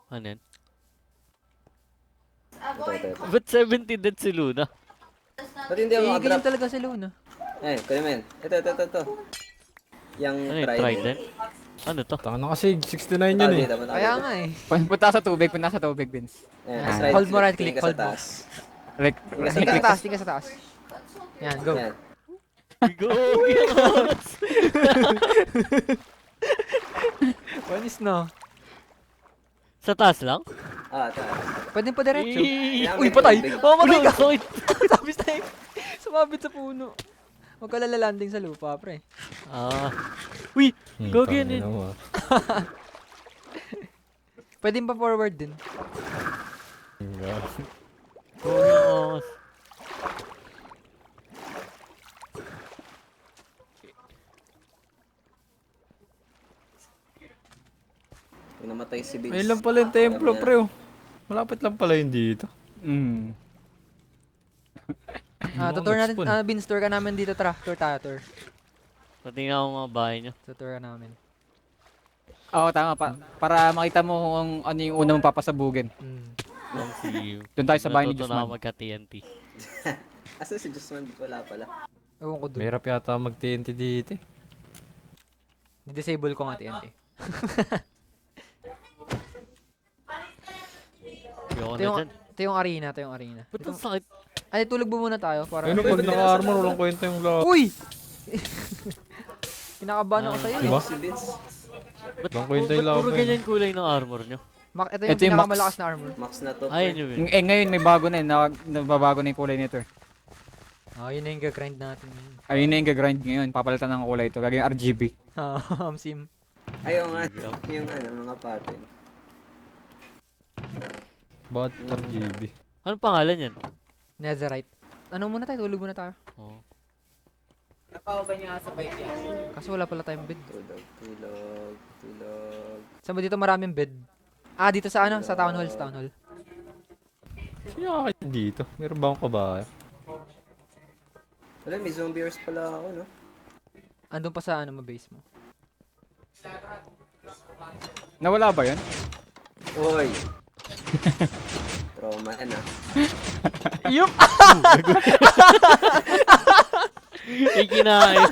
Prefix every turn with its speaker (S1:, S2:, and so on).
S1: Ano yan?
S2: Ito.
S1: Ba't 70 dead si Luna?
S2: Ba't hindi ako
S3: Ganyan
S2: makadrop?
S3: talaga si Luna.
S2: Kuya men. Ito. Yung
S1: Ano yung
S2: trident.
S1: trident? Ano to?
S4: Taka na kasi, 69 yun eh.
S3: Kaya nga eh.
S5: Punta sa tubig, Vince.
S3: Hold mo right click, hold mo.
S5: Like,
S3: Tingin sa taas, tingin sa taas. Yan, go.
S2: Yan.
S1: Go!
S3: Panis no.
S1: Sa taas lang?
S2: Taas.
S3: Pwede pa diretso.
S2: Kailangan
S3: Uy,
S2: may
S3: patay!
S2: tubig.
S3: Oh, matay ka!
S1: Sakit!
S3: Tapos tayo. Sumabit sa puno. Huwag ka lalalanding sa lupa, pre.
S1: Uy! Go again in!
S3: Pwede pa forward din.
S1: Go again,
S2: Namatay si Vince.
S4: Ayun lang pala yung templo, pre. Oh. Malapit lang pala yun dito.
S3: Tutur natin. Vince, tour ka namin dito, tara. Tour tayo, tour.
S1: Patingnan ko mga bahay nyo.
S3: Tutur ka namin.
S5: Oo, tama pa. Para makita mo kung ano yung una mong papasabugin.
S1: Long see you.
S5: Doon tayo sa bahay ni
S1: Natuto na ako
S5: Jusman.
S1: magka-TNT.
S2: Asa si Jusman? Wala pala.
S3: Ewan ko doon.
S4: Mahirap yata mag-TNT dito eh.
S3: Disable ko nga TNT.
S1: Ayoko
S3: Ito
S1: na
S3: yung,
S1: dyan.
S3: ito yung arena, ito yung arena.
S1: Ba't ang sakit?
S3: Ay, tulog mo muna tayo para...
S4: Ayun, pag naka-armor, walang kwenta yung lahat.
S3: Uy! Kinakabahan ako sa'yo.
S4: Diba?
S2: Si Vince.
S1: Ba't
S4: Ibang kwenta yung
S1: puro
S4: laban.
S1: ganyan kulay ng armor nyo?
S3: Ito yung
S5: Ito yung
S3: pinakamalakas na armor.
S2: Max na to.
S1: Ayun yun.
S5: Ngayon may bago na yun. Nababago na yung kulay nito.
S3: Yun na yung gagrind natin.
S5: Ayun na yung gagrind ngayon. Papalitan ng kulay ito. Gagawin RGB.
S3: Sim.
S2: Ayaw nga. Yung mga pattern.
S4: Ba't RGB?
S1: Anong pangalan yan?
S3: Netherite. Ano muna tayo? Tulog muna tayo.
S1: Oh.
S5: Napaka niya sa bike yan.
S3: Kaso wala pala tayong bed.
S2: Tulog.
S3: Saan ba dito maraming bed? Dito sa ano? Sa town hall. Sa town hall.
S4: Sino ka dito? Meron ba akong kabahay?
S2: Wala, may zombiers pala ako, no?
S3: Andun pa sa ano mo base mo.
S5: Nawala ba yun?
S2: Hoy! Trauma yan,
S3: Yup!
S1: Ikinain.